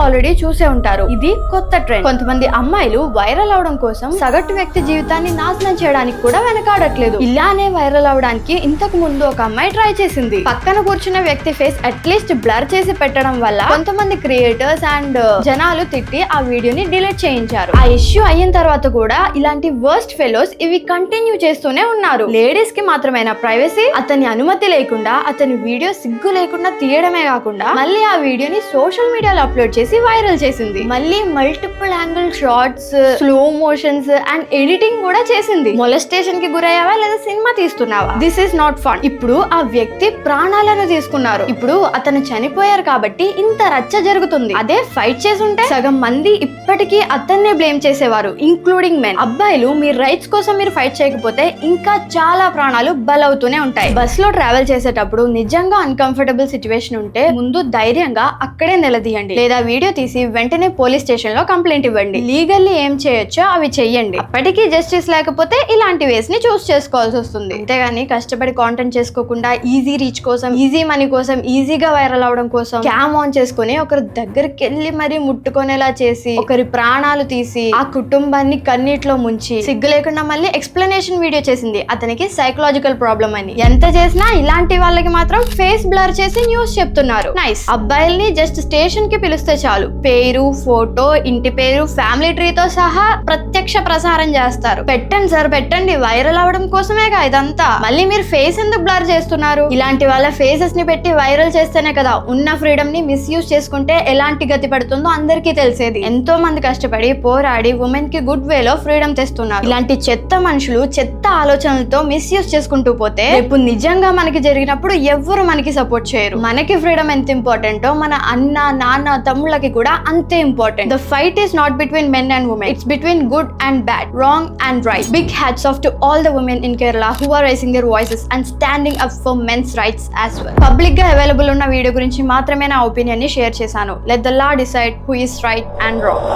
Already చూసే ఉంటారు. ఇది కొత్త ట్రెండ్. కొంతమంది అమ్మాయిలు వైరల్ అవడం కోసం సగటు వ్యక్తి జీవితాన్ని నాశనం చేయడానికి కూడా వెనకాడట్లేదు. ఇలానే వైరల్ అవడానికి ఇంతకు ముందు ఒక అమ్మాయి ట్రై చేసింది. పక్కన కూర్చున్న వ్యక్తి ఫేస్ అట్లీస్ట్ బ్లర్ చేసి పెట్టడం వల్ల కొంతమంది క్రియేటర్స్ అండ్ జనాలు తిట్టి ఆ వీడియోని డిలీట్ చేయించారు. ఆ ఇష్యూ అయిన తర్వాత కూడా ఇలాంటి వర్స్ట్ ఫెలోస్ ఇవి కంటిన్యూ చేస్తూనే ఉన్నారు. లేడీస్ కి మాత్రమైన ప్రైవసీ, అతని అనుమతి లేకుండా అతని వీడియో సిగ్గు లేకుండా తీయడమే కాకుండా మళ్ళీ ఆ వీడియోని సోషల్ మీడియాలో అప్లోడ్ చేసి వైరల్ చేసింది. మళ్ళీ multiple angle shorts, slow motions and editing కూడా చేసింది. మొలెస్టేషన్ కి గురయ్యావా లేదా సినిమా తీస్తున్నావా? This is not fun. ఇప్పుడు ఆ వ్యక్తి ప్రాణాలను తీసుకున్నారు. ఇప్పుడు అతను చనిపోయారు కాబట్టి ఇంత రచ్చ జరుగుతుంది. అదే ఫైట్ చేసుంటే సగం మంది ఇప్పటికీ అతన్నే బ్లేమ్ చేసేవారు, ఇంక్లూడింగ్ మెన్. అబ్బాయిలు మీ రైట్స్ కోసం మీరు ఫైట్ చేయకపోతే ఇంకా చాలా ప్రాణాలు బలవుతూనే ఉంటాయి. బస్ లో ట్రావెల్ చేసేటప్పుడు నిజంగా అన్కంఫర్టబుల్ సిచ్యువేషన్ ఉంటే ముందు ధైర్యంగా అక్కడే నిలదీయండి, లేదా వీడియో తీసి వెంటనే పోలీస్ స్టేషన్ లో కంప్లైంట్ ఇవ్వండి. లీగల్లీ ఏం చేయొచ్చో అవి చెయ్యండి. అప్పటికీ జస్టిస్ లేకపోతే ఇలాంటి వేస్ ని చూస్ చేసుకోవాల్సి వస్తుంది. అంతేగాని కష్టపడి కాంటెంట్ చేసుకోకుండా ఈజీ రీచ్ కోసం, ఈజీ మనీ కోసం, ఈజీగా వైరల్ అవడం కోసం క్యామ్ ఆన్ చేసుకుని ఒకరి దగ్గరికి వెళ్ళి మరీ ముట్టుకునేలా చేసి ఒకరి ప్రాణాలు తీసి ఆ కుటుంబాన్ని కన్నీటిలో ముంచి సిగ్గు లేకుండా మళ్ళీ ఎక్స్ప్లెనేషన్ వీడియో చేసింది అతనికి సైకలాజికల్ ప్రాబ్లం అని. ఎంత చేసినా ఇలాంటి వాళ్ళకి మాత్రం ఫేస్ బ్లర్ చేసి న్యూస్ చెప్తున్నారు. నైస్. అబ్బాయిల్ని జస్ట్ స్టేషన్ కి పిలిస్తే చాలు, పేరు, ఫోటో, ఇంటి పేరు, ఫ్యామిలీ ట్రీతో సహా ప్రత్యక్ష ప్రసారం చేస్తారు. పెట్టండి సార్ పెట్టండి, వైరల్ అవడం కోసమేగా ఇదంతా. మళ్ళీ మీరు ఫేస్ ఎందుకు బ్లర్ చేస్తున్నారు? ఇలాంటి వాళ్ళ ఫేసెస్ ని పెట్టి వైరల్ చేస్తేనే కదా ఉన్న ఫ్రీడమ్ ని మిస్యూజ్ చేసుకుంటే ఎలాంటి గతి పడుతుందో అందరికీ తెలిసేది. ఎంతో మంది కష్టపడి పోరాడి ఉమెన్ కి గుడ్ వేలో ఫ్రీడమ్ తెస్తున్నారు. ఇలాంటి చెత్త మనుషులు చెత్త ఆలోచనలతో మిస్యూజ్ చేసుకుంటూ పోతే రేపు నిజంగా మనకి జరిగినప్పుడు ఎవ్వరు మనకి సపోర్ట్ చేయరు. మనకి ఫ్రీడమ్ ఎంత ఇంపార్టెంటో మన అన్న, నాన్న, తమ్ముళ్ళకి కూడా అంతే important. The fight is not between men and women, it's between good and bad, wrong and right. Big hats off to all the women in Kerala who are raising their voices and standing up for men's rights as well. Public గా available ఉన్న video గురించి మాత్రమే నా opinion ని share చేశాను. Let the law decide who is right and wrong.